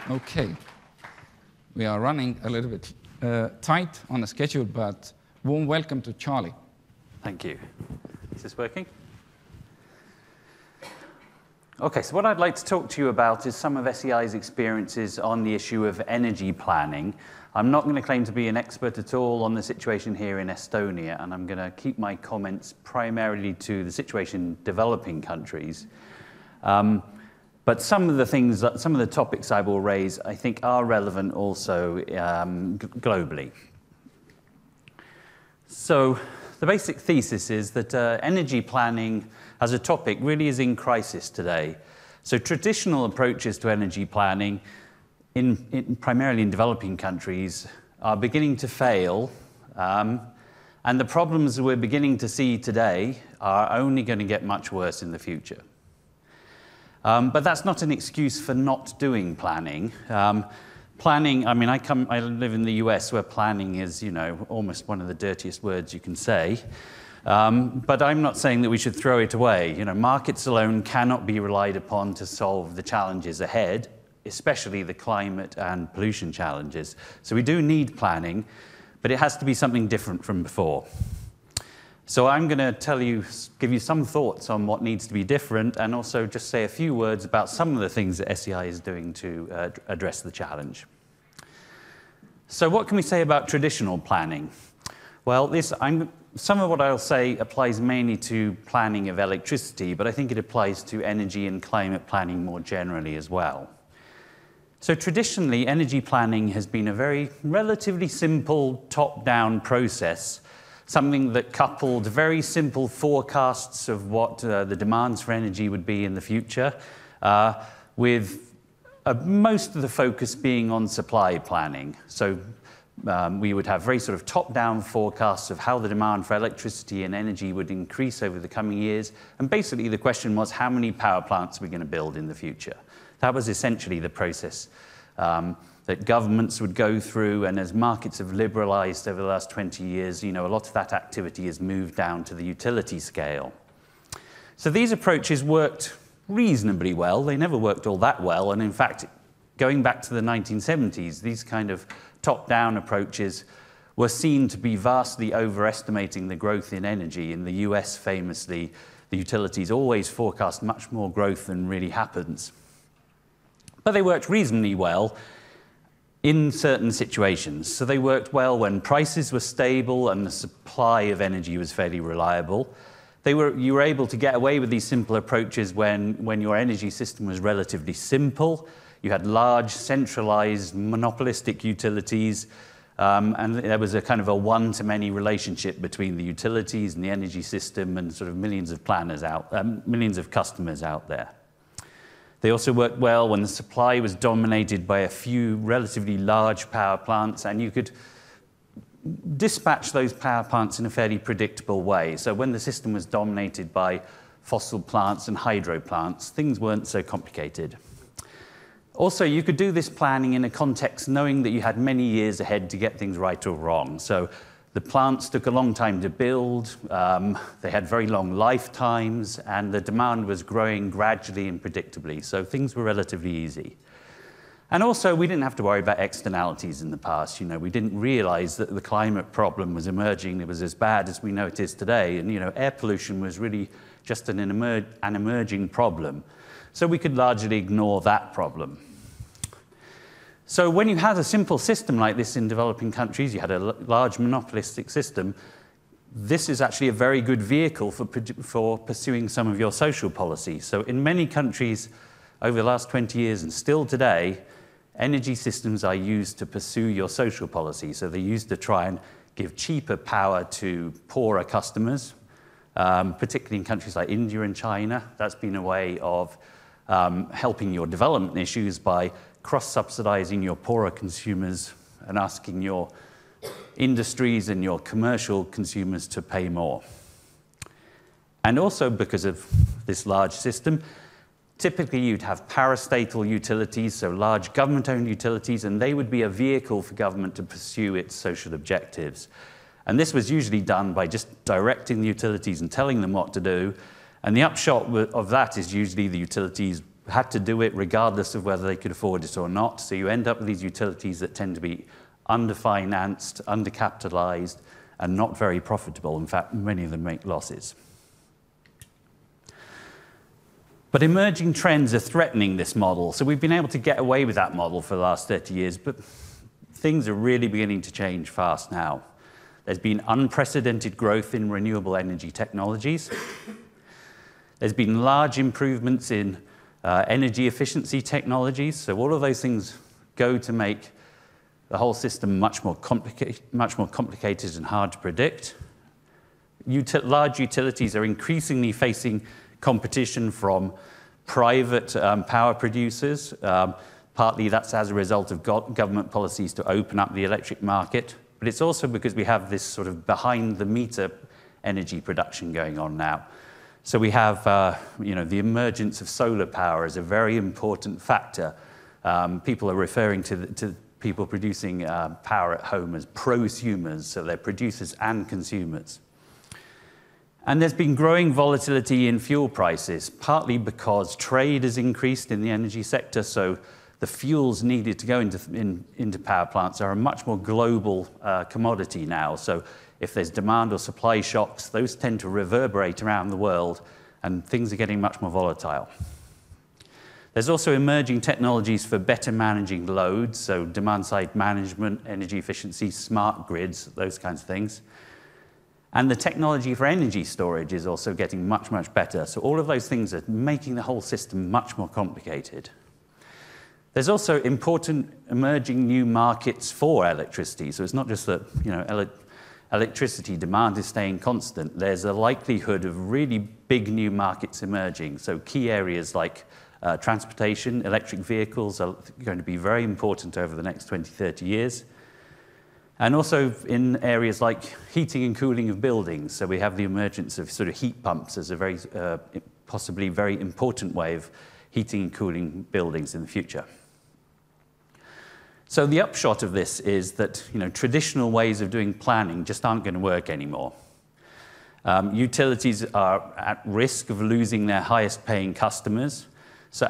Okay. We are running a little bit tight on the schedule, but warm welcome to Charlie. Thank you. Is this working? Okay, so what I'd like to talk to you about is some of SEI's experiences on the issue of energy planning. I'm not going to claim to be an expert at all on the situation here in Estonia, and I'm going to keep my comments primarily to the situation in developing countries. But some of the topics I will raise, I think, are relevant also globally. So the basic thesis is that energy planning as a topic really is in crisis today. So traditional approaches to energy planning, primarily in developing countries, are beginning to fail. And the problems we're beginning to see today are only going to get much worse in the future. But that's not an excuse for not doing planning. Planning, I mean, I live in the US where planning is, almost one of the dirtiest words you can say. But I'm not saying that we should throw it away. Markets alone cannot be relied upon to solve the challenges ahead, especially the climate and pollution challenges. So we do need planning, but it has to be something different from before. So I'm going to give you some thoughts on what needs to be different, and also just say a few words about some of the things that SEI is doing to address the challenge. So what can we say about traditional planning? Well, some of what I'll say applies mainly to planning of electricity, but I think it applies to energy and climate planning more generally as well. So traditionally, energy planning has been a very relatively simple top-down process, something that coupled very simple forecasts of what the demands for energy would be in the future, with most of the focus being on supply planning. So we would have very sort of top-down forecasts of how the demand for electricity and energy would increase over the coming years. And basically the question was, how many power plants are we going to build in the future? That was essentially the process that governments would go through, and as markets have liberalized over the last 20 years, a lot of that activity has moved down to the utility scale. So these approaches worked reasonably well. They never worked all that well, and in fact, going back to the 1970s, these kind of top-down approaches were seen to be vastly overestimating the growth in energy. In the US, famously, the utilities always forecast much more growth than really happens. But they worked reasonably well in certain situations. So they worked well when prices were stable and the supply of energy was fairly reliable. You were able to get away with these simple approaches when your energy system was relatively simple. You had large, centralized, monopolistic utilities, and there was a kind of a one-to-many relationship between the utilities and the energy system and sort of millions of customers out there. They also worked well when the supply was dominated by a few relatively large power plants, and you could dispatch those power plants in a fairly predictable way. So when the system was dominated by fossil plants and hydro plants, things weren't so complicated. Also, you could do this planning in a context knowing that you had many years ahead to get things right or wrong. So the plants took a long time to build, they had very long lifetimes, and the demand was growing gradually and predictably, so things were relatively easy. And also, we didn't have to worry about externalities in the past. We didn't realize that the climate problem was emerging. It was as bad as we know it is today, and air pollution was really just an emerging problem. So we could largely ignore that problem. So when you had a simple system like this in developing countries, you had a large monopolistic system, this is actually a very good vehicle for pursuing some of your social policy. So in many countries over the last 20 years and still today, energy systems are used to pursue your social policy. So they're used to try and give cheaper power to poorer customers, particularly in countries like India and China. That's been a way of helping your development issues by cross-subsidizing your poorer consumers and asking your industries and your commercial consumers to pay more. And also because of this large system, typically you'd have parastatal utilities, so large government-owned utilities, and they would be a vehicle for government to pursue its social objectives. And this was usually done by just directing the utilities and telling them what to do. And the upshot of that is usually the utilities had to do it regardless of whether they could afford it or not. So you end up with these utilities that tend to be underfinanced, undercapitalized, and not very profitable. In fact, many of them make losses. But emerging trends are threatening this model. So we've been able to get away with that model for the last 30 years, but things are really beginning to change fast now. There's been unprecedented growth in renewable energy technologies. There's been large improvements in energy efficiency technologies. So all of those things go to make the whole system much more complicated and hard to predict. Large utilities are increasingly facing competition from private power producers. Partly that's as a result of government policies to open up the electric market, but it's also because we have this sort of behind-the-meter energy production going on now. So we have the emergence of solar power as a very important factor. People are referring to people producing power at home as prosumers, so they're producers and consumers. And there's been growing volatility in fuel prices, partly because trade has increased in the energy sector, so the fuels needed to go into power plants are a much more global commodity now. So if there's demand or supply shocks, those tend to reverberate around the world, and things are getting much more volatile. There's also emerging technologies for better managing loads, so demand-side management, energy efficiency, smart grids, those kinds of things. And the technology for energy storage is also getting much, much better. So all of those things are making the whole system much more complicated. There's also important emerging new markets for electricity. So it's not just that electricity demand is staying constant. There's a likelihood of really big new markets emerging. So key areas like transportation, electric vehicles are going to be very important over the next 20, 30 years. And also in areas like heating and cooling of buildings. So we have the emergence of sort of heat pumps as a very, possibly very important way of heating and cooling buildings in the future. So the upshot of this is that traditional ways of doing planning just aren't going to work anymore. Utilities are at risk of losing their highest paying customers. So,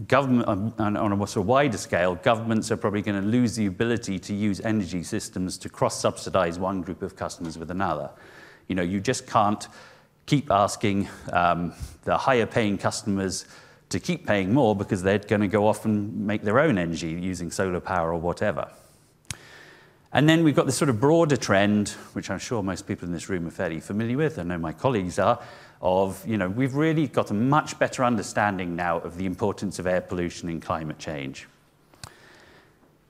government, on a sort of wider scale, governments are probably going to lose the ability to use energy systems to cross-subsidize one group of customers with another. You just can't keep asking the higher-paying customers to keep paying more because they're going to go off and make their own energy using solar power or whatever. And then we've got this sort of broader trend, which I'm sure most people in this room are fairly familiar with, I know my colleagues are, of, we've really got a much better understanding now of the importance of air pollution and climate change.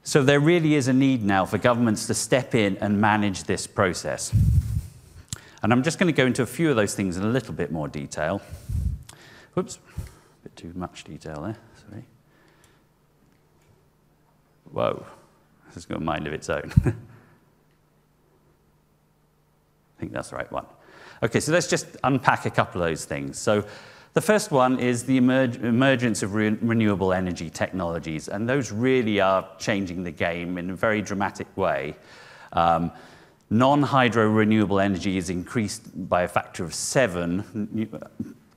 So there really is a need now for governments to step in and manage this process. And I'm just going to go into a few of those things in a little bit more detail. Whoops, a bit too much detail there, sorry. Whoa, this has got a mind of its own. I think that's the right one. Okay, so let's just unpack a couple of those things. So the first one is the emergence of renewable energy technologies, and those really are changing the game in a very dramatic way. Non-hydro renewable energy is increased by a factor of 7.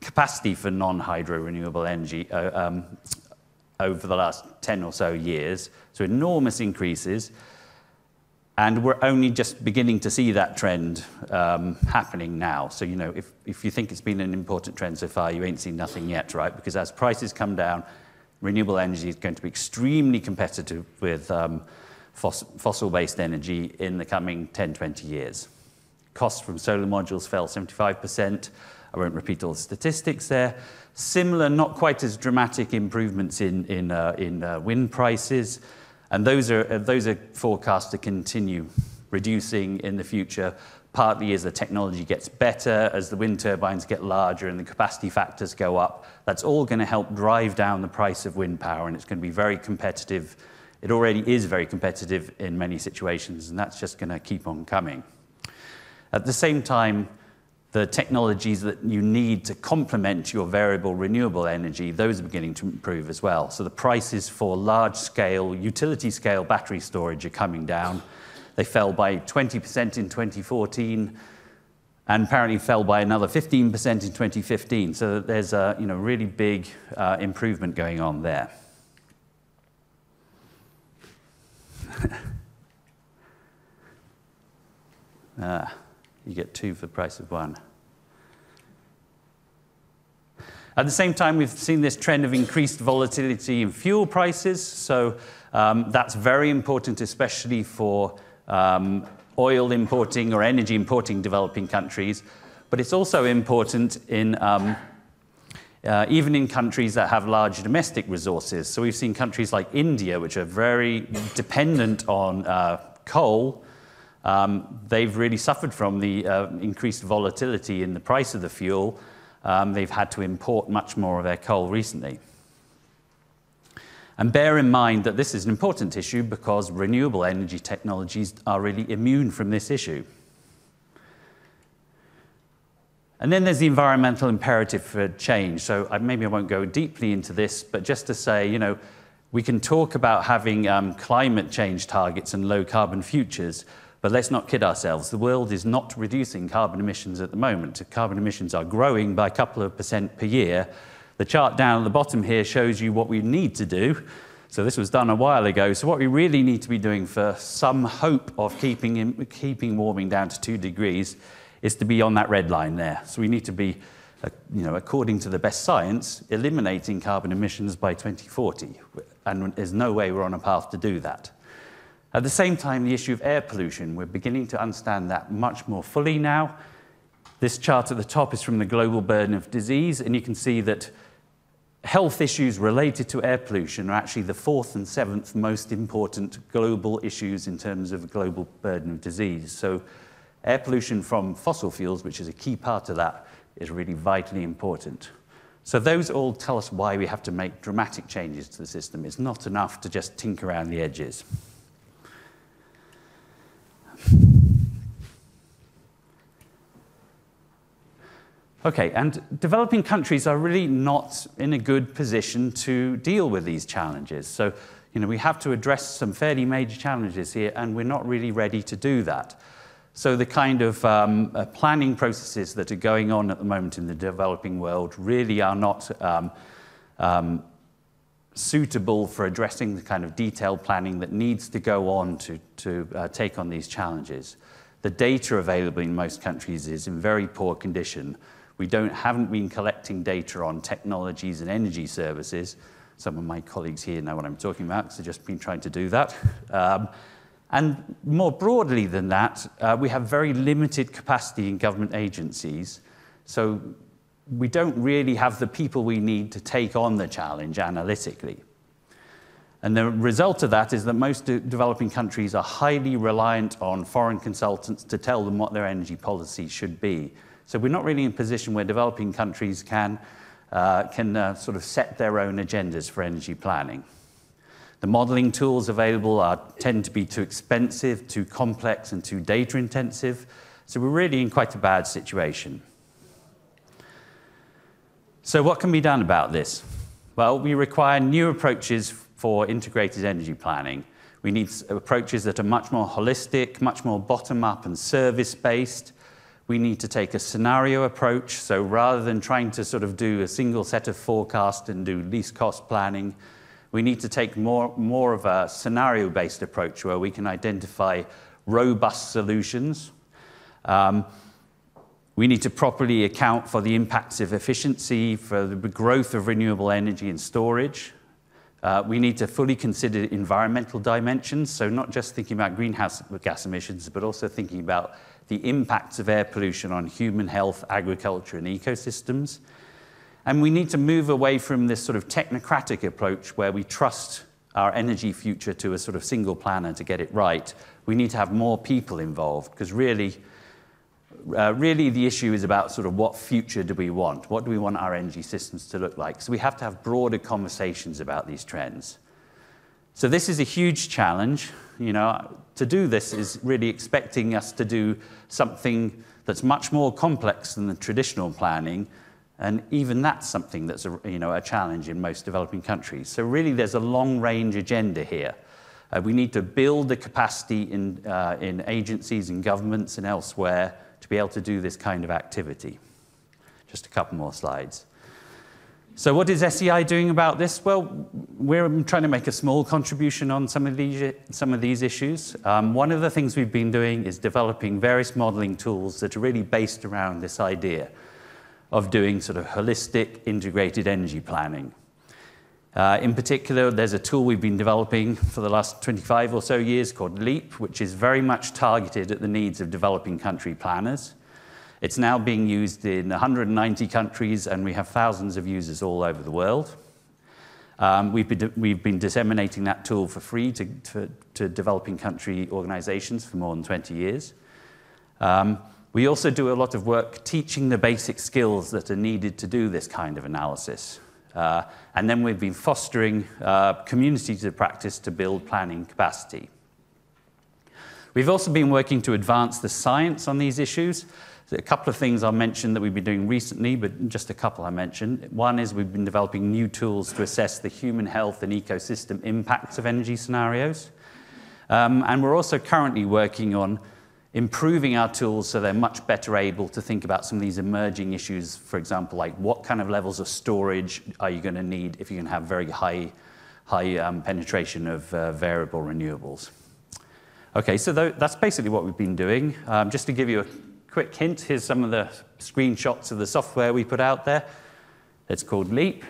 Capacity for non-hydro renewable energy over the last 10 or so years, so enormous increases. And we're only just beginning to see that trend happening now. So, if you think it's been an important trend so far, you ain't seen nothing yet, right? Because as prices come down, renewable energy is going to be extremely competitive with fossil-based energy in the coming 10, 20 years. Costs from solar modules fell 75%. I won't repeat all the statistics there. Similar, not quite as dramatic improvements in wind prices. And those are forecast to continue reducing in the future, partly as the technology gets better, as the wind turbines get larger and the capacity factors go up. That's all going to help drive down the price of wind power, and it's going to be very competitive. It already is very competitive in many situations, and that's just going to keep on coming. At the same time, the technologies that you need to complement your variable renewable energy, those are beginning to improve as well. So the prices for large-scale, utility-scale battery storage are coming down. They fell by 20% in 2014, and apparently fell by another 15% in 2015. So there's a really big improvement going on there. You get 2 for the price of 1. At the same time, we've seen this trend of increased volatility in fuel prices. So that's very important, especially for oil importing or energy importing developing countries. But it's also important in even in countries that have large domestic resources. So we've seen countries like India, which are very dependent on coal. They've really suffered from the increased volatility in the price of the fuel. They've had to import much more of their coal recently. And bear in mind that this is an important issue because renewable energy technologies are really immune from this issue. And then there's the environmental imperative for change. So maybe I won't go deeply into this, but just to say, we can talk about having climate change targets and low carbon futures, but let's not kid ourselves. The world is not reducing carbon emissions at the moment. Carbon emissions are growing by a couple of % per year. The chart down at the bottom here shows you what we need to do. So this was done a while ago. So what we really need to be doing for some hope of keeping warming down to 2 degrees is to be on that red line there. So we need to be, according to the best science, eliminating carbon emissions by 2040. And there's no way we're on a path to do that. At the same time, the issue of air pollution, we're beginning to understand that much more fully now. This chart at the top is from the global burden of disease, and you can see that health issues related to air pollution are actually the 4th and 7th most important global issues in terms of global burden of disease. So air pollution from fossil fuels, which is a key part of that, is really vitally important. So those all tell us why we have to make dramatic changes to the system. It's not enough to just tinker around the edges. Okay, and developing countries are really not in a good position to deal with these challenges. So, we have to address some fairly major challenges here, and we're not really ready to do that. So the kind of planning processes that are going on at the moment in the developing world really are not suitable for addressing the kind of detailed planning that needs to go on to take on these challenges. The data available in most countries is in very poor condition. We haven't been collecting data on technologies and energy services. Some of my colleagues here know what I'm talking about because they've just been trying to do that. And more broadly than that, we have very limited capacity in government agencies. So we don't really have the people we need to take on the challenge analytically. And the result of that is that most developing countries are highly reliant on foreign consultants to tell them what their energy policy should be. So we're not really in a position where developing countries can sort of set their own agendas for energy planning. The modeling tools available tend to be too expensive, too complex, and too data intensive. So we're really in quite a bad situation. So what can be done about this? Well, we require new approaches for integrated energy planning. We need approaches that are much more holistic, much more bottom-up and service-based. We need to take a scenario approach. So rather than trying to sort of do a single set of forecasts and do least cost planning, we need to take more of a scenario-based approach where we can identify robust solutions. We need to properly account for the impacts of efficiency, for the growth of renewable energy and storage. We need to fully consider environmental dimensions, so not just thinking about greenhouse gas emissions, but also thinking about the impacts of air pollution on human health, agriculture, and ecosystems. And we need to move away from this sort of technocratic approach where we trust our energy future to a sort of single planner to get it right. We need to have more people involved, because really the issue is about sort of what future do we want? What do we want our energy systems to look like? So we have to have broader conversations about these trends. So this is a huge challenge. To do this is really expecting us to do something that's much more complex than the traditional planning, and even that's something that's a challenge in most developing countries. So really there's a long-range agenda here. We need to build the capacity in agencies and governments and elsewhere to be able to do this kind of activity. Just a couple more slides. So what is SEI doing about this? Well, we're trying to make a small contribution on some of these issues. One of the things we've been doing is developing various modeling tools that are really based around this idea of doing sort of holistic, integrated energy planning. In particular, there's a tool we've been developing for the last 25 or so years called LEAP, which is very much targeted at the needs of developing country planners. It's now being used in 190 countries, and we have thousands of users all over the world. We've been disseminating that tool for free to developing country organizations for more than 20 years. We also do a lot of work teaching the basic skills that are needed to do this kind of analysis. And then we've been fostering communities of practice to build planning capacity. We've also been working to advance the science on these issues. A couple of things I'll mention that we've been doing recently, but just a couple I mentioned. One is we've been developing new tools to assess the human health and ecosystem impacts of energy scenarios. And we're also currently working on improving our tools so they're much better able to think about some of these emerging issues, for example, like what kind of levels of storage are you going to need if you're going to have very high penetration of variable renewables. Okay, so that's basically what we've been doing. Just to give you a quick hint, here's some of the screenshots of the software we put out there. It's called LEAP.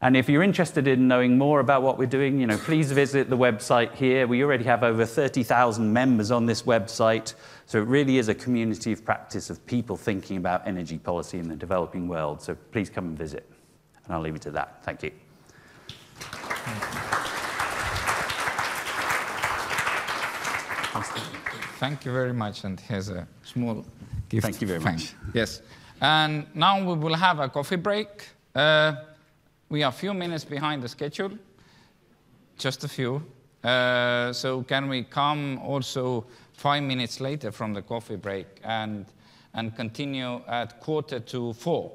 And if you're interested in knowing more about what we're doing, please visit the website here. We already have over 30,000 members on this website. So it really is a community of practice of people thinking about energy policy in the developing world. So please come and visit. And I'll leave it to that. Thank you. Thank you very much, and here's a small gift. Thank you very much. Yes. And now we will have a coffee break. We are a few minutes behind the schedule, just a few. So can we come also 5 minutes later from the coffee break and continue at 3:45?